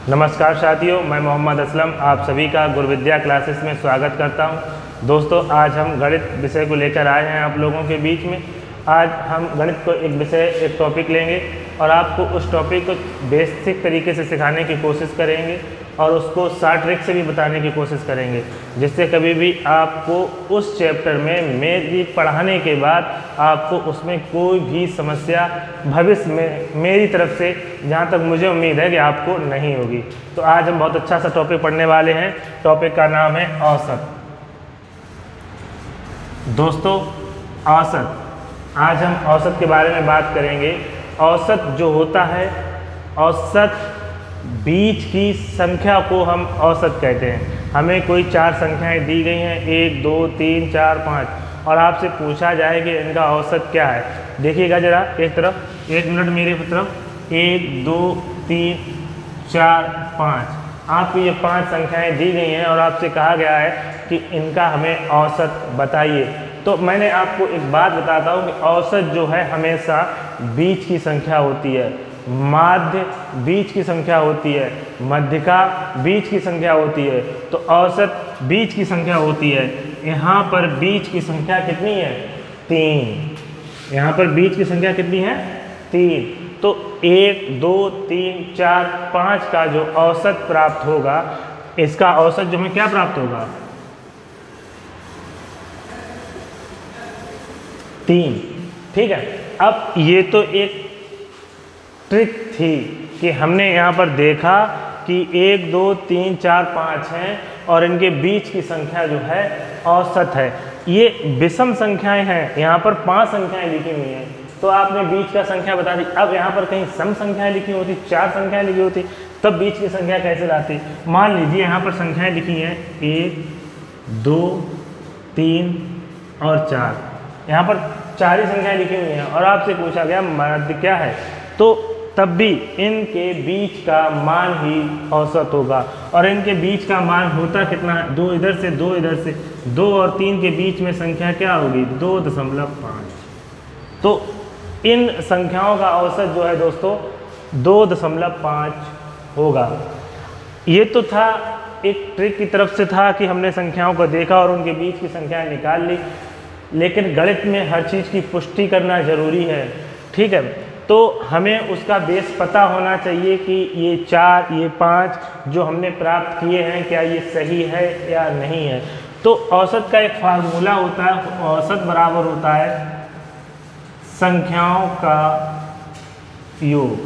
नमस्कार साथियों, मैं मोहम्मद असलम आप सभी का गुरुविद्या क्लासेस में स्वागत करता हूं। दोस्तों, आज हम गणित विषय को लेकर आए हैं आप लोगों के बीच में। आज हम गणित को एक टॉपिक लेंगे और आपको उस टॉपिक को बेसिक तरीके से सिखाने की कोशिश करेंगे और उसको शॉर्ट ट्रिक से भी बताने की कोशिश करेंगे, जिससे कभी भी आपको उस चैप्टर में मेरी पढ़ाने के बाद आपको उसमें कोई भी समस्या भविष्य में मेरी तरफ से, जहाँ तक मुझे उम्मीद है कि आपको नहीं होगी। तो आज हम बहुत अच्छा सा टॉपिक पढ़ने वाले हैं। टॉपिक का नाम है औसत। दोस्तों, औसत, आज हम औसत के बारे में बात करेंगे। औसत जो होता है, औसत बीच की संख्या को हम औसत कहते हैं। हमें कोई 4 संख्याएं दी गई हैं, 1 2 3 4 5, और आपसे पूछा जाए कि इनका औसत क्या है। देखिएगा जरा एक तरफ, 1 मिनट मेरे तरफ। 1 2 3 4 5, आपको ये 5 संख्याएं दी गई हैं और आपसे कहा गया है कि इनका हमें औसत बताइए। तो मैंने आपको एक बात बताता हूँ कि औसत जो है हमेशा बीच की संख्या होती है, माध्य बीच की संख्या होती है, मध्यिका बीच की संख्या होती है। तो औसत बीच की संख्या होती है। यहाँ पर बीच की संख्या कितनी है? 3। यहाँ पर बीच की संख्या कितनी है? 3। तो 1 2 3 4 5 का जो औसत प्राप्त होगा, इसका औसत जो हमें क्या प्राप्त होगा? 3। ठीक है। अब ये तो एक ट्रिक थी कि हमने यहाँ पर देखा कि 1 2 3 4 5 हैं और इनके बीच की संख्या जो है औसत है। ये विषम संख्याएं हैं, यहाँ पर 5 संख्याएं लिखी हुई हैं, तो आपने बीच का संख्या बता दी। अब यहाँ पर कहीं सम संख्याएं लिखी होती, 4 संख्याएं लिखी होती, तब बीच की संख्या कैसे लाती? मान लीजिए यहाँ पर संख्याएं लिखी हैं 1 2 3 और 4, यहाँ पर 4 ही संख्याएं लिखी हुई हैं और आपसे पूछा गया मध्य क्या है, तो तब भी इनके बीच का मान ही औसत होगा। और इनके बीच का मान होता कितना है? 2 इधर से 2 इधर से, 2 और 3 के बीच में संख्या क्या होगी? 2.5। तो इन संख्याओं का औसत जो है दोस्तों 2.5 होगा। ये तो था एक ट्रिक की तरफ से था कि हमने संख्याओं को देखा और उनके बीच की संख्याएं निकाल ली, लेकिन गणित में हर चीज़ की पुष्टि करना ज़रूरी है। ठीक है, तो हमें उसका बेस पता होना चाहिए कि ये 4 ये 5 जो हमने प्राप्त किए हैं, क्या ये सही है या नहीं है। तो औसत का एक फार्मूला होता है, औसत बराबर होता है संख्याओं का योग।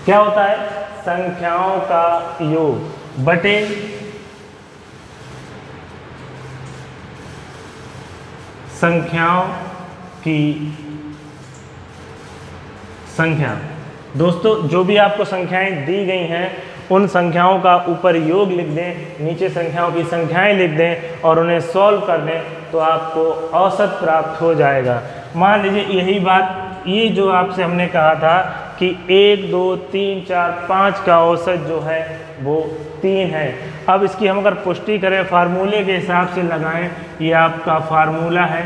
क्या होता है? संख्याओं का योग बटे संख्याओं की संख्या। दोस्तों, जो भी आपको संख्याएं दी गई हैं उन संख्याओं का ऊपर योग लिख दें, नीचे संख्याओं की संख्याएं लिख दें और उन्हें सॉल्व कर दें, तो आपको औसत प्राप्त हो जाएगा। मान लीजिए यही बात, ये जो आपसे हमने कहा था कि 1 2 3 4 5 का औसत जो है वो 3 है। अब इसकी हम अगर पुष्टि करें, फार्मूले के हिसाब से लगाएं, ये आपका फार्मूला है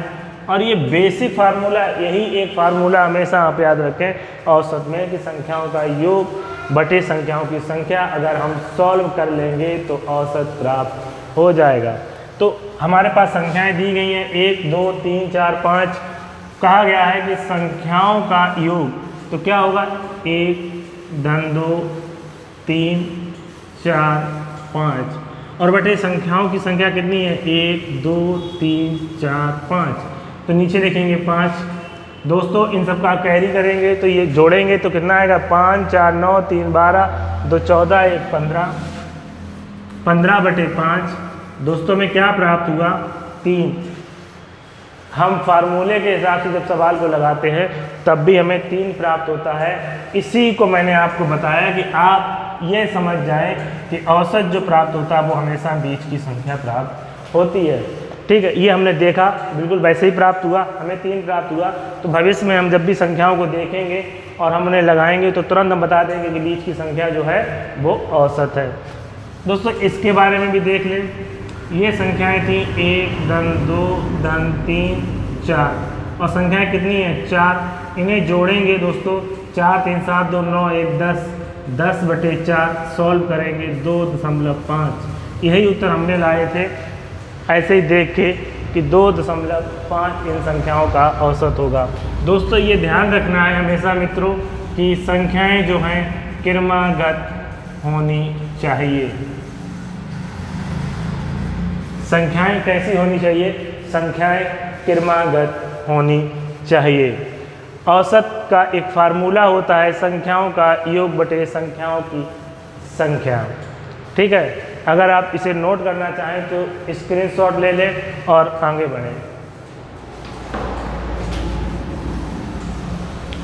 और ये बेसिक फार्मूला, यही एक फार्मूला हमेशा आप याद रखें औसत में कि संख्याओं का योग बटे संख्याओं की संख्या। अगर हम सॉल्व कर लेंगे तो औसत प्राप्त हो जाएगा। तो हमारे पास संख्याएं दी गई हैं 1 2 3 4 5, कहा गया है कि संख्याओं का योग, तो क्या होगा? 1 2 3 4 5 और बटे संख्याओं की संख्या कितनी है? 1 2 3 4 5, तो नीचे लिखेंगे 5। दोस्तों, इन सब का कैरी करेंगे तो ये जोड़ेंगे तो कितना आएगा? 5 4 9 3 12 2 14 1 15, 15 बटे 5। दोस्तों में क्या प्राप्त हुआ? 3। हम फार्मूले के हिसाब से जब सवाल को लगाते हैं तब भी हमें 3 प्राप्त होता है। इसी को मैंने आपको बताया कि आप ये समझ जाएं कि औसत जो प्राप्त होता है वो हमेशा बीच की संख्या प्राप्त होती है। ठीक है, ये हमने देखा, बिल्कुल वैसे ही प्राप्त हुआ, हमें 3 प्राप्त हुआ। तो भविष्य में हम जब भी संख्याओं को देखेंगे और हम उन्हें लगाएंगे तो तुरंत हम बता देंगे कि बीच की संख्या जो है वो औसत है। दोस्तों, इसके बारे में भी देख लें। ये संख्याएं थी 1 2 3 4 और संख्याएं कितनी हैं? 4। इन्हें जोड़ेंगे दोस्तों, 4 3 7 2 9 1 10, 10/4 सॉल्व करेंगे 2.5। यही उत्तर हमने लाए थे ऐसे ही देख के कि 2.5 इन संख्याओं का औसत होगा। दोस्तों ये ध्यान रखना है हमेशा मित्रों कि संख्याएं जो हैं क्रमागत होनी चाहिए। संख्याएं कैसी होनी चाहिए? संख्याएं क्रमागत होनी चाहिए। औसत का एक फार्मूला होता है संख्याओं का योग बटे संख्याओं की संख्या। ठीक है, अगर आप इसे नोट करना चाहें तो स्क्रीनशॉट ले लें और आगे बढ़ें।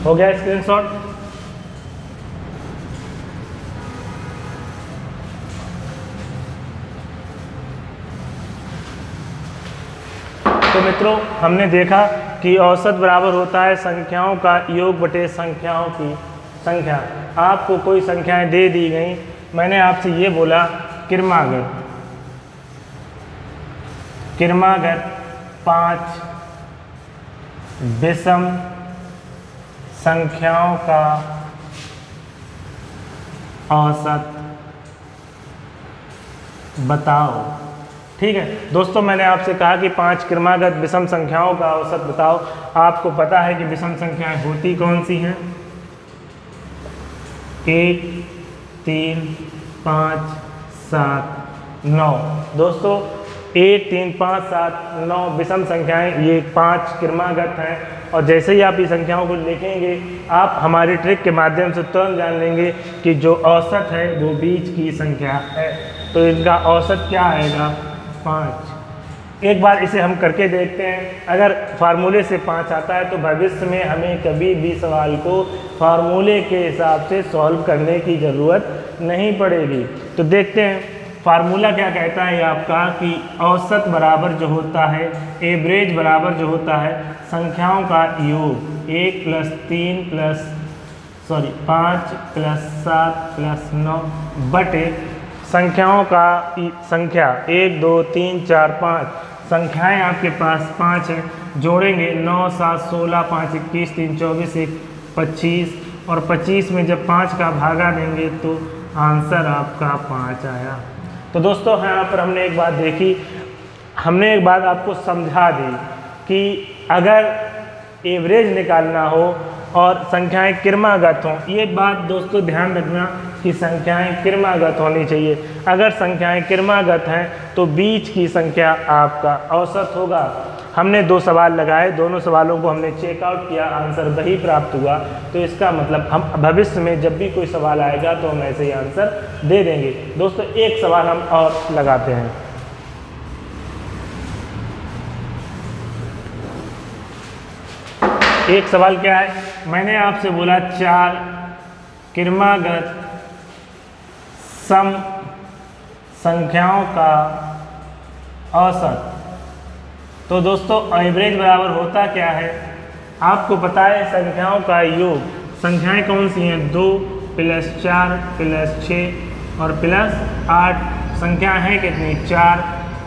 हो गया स्क्रीनशॉट? तो मित्रों हमने देखा कि औसत बराबर होता है संख्याओं का योग बटे संख्याओं की संख्या। आपको कोई संख्याएं दे दी गई, मैंने आपसे ये बोला क्रमागत 5 विषम संख्याओं का औसत बताओ। ठीक है दोस्तों, मैंने आपसे कहा कि 5 क्रमागत विषम संख्याओं का औसत बताओ। आपको पता है कि विषम संख्याएं होती कौन सी हैं? 1, 3, 5, 7, 9। दोस्तों 1, 3, 5, 7, 9 विषम संख्याएं, ये 5 क्रमागत हैं। और जैसे ही आप ये संख्याओं को लिखेंगे आप हमारी ट्रिक के माध्यम से तुरंत जान लेंगे कि जो औसत है वो बीच की संख्या है। तो इनका औसत क्या आएगा? 5। एक बार इसे हम करके देखते हैं। अगर फार्मूले से 5 आता है तो भविष्य में हमें कभी भी सवाल को फार्मूले के हिसाब से सॉल्व करने की ज़रूरत नहीं पड़ेगी। तो देखते हैं फार्मूला क्या कहता है आपका कि औसत बराबर जो होता है, एवरेज बराबर जो होता है संख्याओं का योग 1 + 3 + 5 + 7 + 9 बटे संख्याओं का संख्या 1, 2, 3, 4, 5। संख्याएं आपके पास 5 हैं, जोड़ेंगे 9, 7, 16, 5, 21, 3, 24, 1, 25 और 25 में जब 5 का भागा देंगे तो आंसर आपका 5 आया। तो दोस्तों यहाँ पर हमने एक बात देखी, हमने एक बात आपको समझा दी कि अगर एवरेज निकालना हो और संख्याएं क्रमागत हों, ये बात दोस्तों ध्यान रखना कि संख्याएं क्रमागत होनी चाहिए। अगर संख्याएं क्रमागत हैं तो बीच की संख्या आपका औसत होगा। हमने 2 सवाल लगाए, दोनों सवालों को हमने चेकआउट किया, आंसर वही प्राप्त हुआ। तो इसका मतलब हम भविष्य में जब भी कोई सवाल आएगा तो हम ऐसे ही आंसर दे देंगे। दोस्तों एक सवाल हम और लगाते हैं। एक सवाल क्या है? मैंने आपसे बोला 4 क्रमागत सम संख्याओं का औसत। तो दोस्तों एवरेज बराबर होता क्या है? आपको पता है संख्याओं का योग। संख्याएं कौन सी हैं? 2 + 4 + 6 और +8। संख्या है कितनी? 4।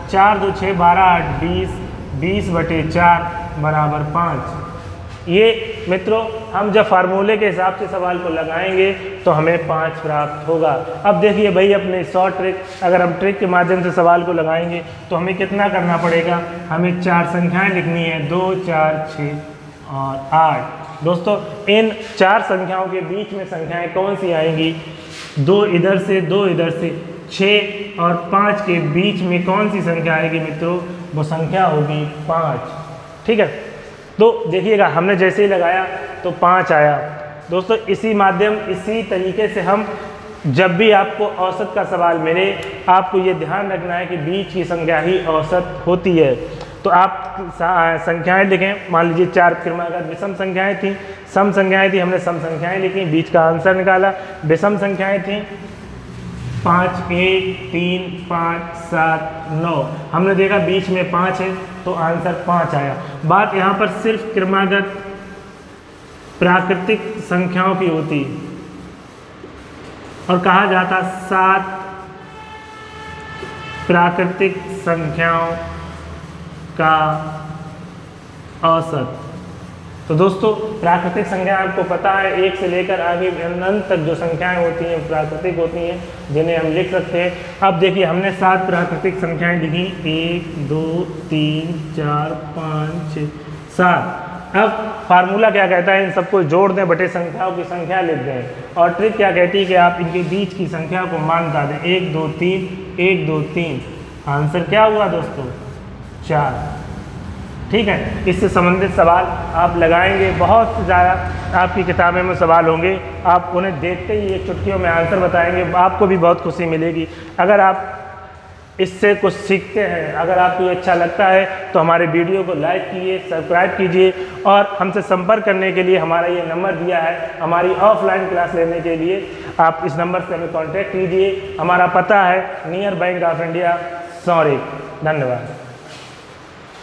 4, 2, 6, 12, 8, 20। 20/4 = 5। ये मित्रों हम जब फार्मूले के हिसाब से सवाल को लगाएंगे तो हमें 5 प्राप्त होगा। अब देखिए भाई अपने शॉर्ट ट्रिक, अगर हम ट्रिक के माध्यम से सवाल को लगाएंगे तो हमें कितना करना पड़ेगा? हमें 4 संख्याएं लिखनी है, 2, 4, 6 और 8। दोस्तों इन 4 संख्याओं के बीच में संख्याएं कौन सी आएंगी? 2 इधर से, 2 इधर से। 6 और 5 के बीच में कौन सी संख्या आएगी मित्रों? वो संख्या होगी 5। ठीक है, तो देखिएगा हमने जैसे ही लगाया तो 5 आया। दोस्तों इसी तरीके से हम जब भी आपको औसत का सवाल मिले आपको ये ध्यान रखना है कि बीच की संख्या ही औसत होती है। तो आप संख्याएं लिखें। मान लीजिए 4 क्रमागत विषम संख्याएं थी, सम संख्याएं थी, हमने सम संख्याएं लिखी, बीच का आंसर निकाला। विषम संख्याएं थी 5, 1, 3, 5, 7, 9। हमने देखा बीच में 5 है तो आंसर 5 आया। बात यहाँ पर सिर्फ क्रमागत प्राकृतिक संख्याओं की होती और कहा जाता 7 प्राकृतिक संख्याओं का औसत। तो दोस्तों प्राकृतिक संख्या आपको पता है, 1 से लेकर आगे अनंत तक जो संख्याएं होती हैं प्राकृतिक होती हैं, जिन्हें हम लिख सकते हैं। अब देखिए हमने 7 प्राकृतिक संख्याएं लिखी, 1 2 3 4 5 6 7। अब फार्मूला क्या कहता है, इन सबको जोड़ दें, बटे संख्याओं की संख्या लिख दें। और ट्रिक क्या कहती है कि आप इनके बीच की संख्या को मान बता दें, 1 2 3 1 2 3। आंसर क्या हुआ दोस्तों? 4। ठीक है, इससे संबंधित सवाल आप लगाएंगे, बहुत ज़्यादा आपकी किताबें में सवाल होंगे, आप उन्हें देखते ही एक चुटकियों में आंसर बताएंगे, आपको भी बहुत खुशी मिलेगी। अगर आप इससे कुछ सीखते हैं, अगर आपको ये अच्छा लगता है तो हमारे वीडियो को लाइक कीजिए, सब्सक्राइब कीजिए और हमसे संपर्क करने के लिए हमारा ये नंबर दिया है। हमारी ऑफलाइन क्लास लेने के लिए आप इस नंबर से हमें कांटेक्ट कीजिए। हमारा पता है near bank of India, sorry. धन्यवाद।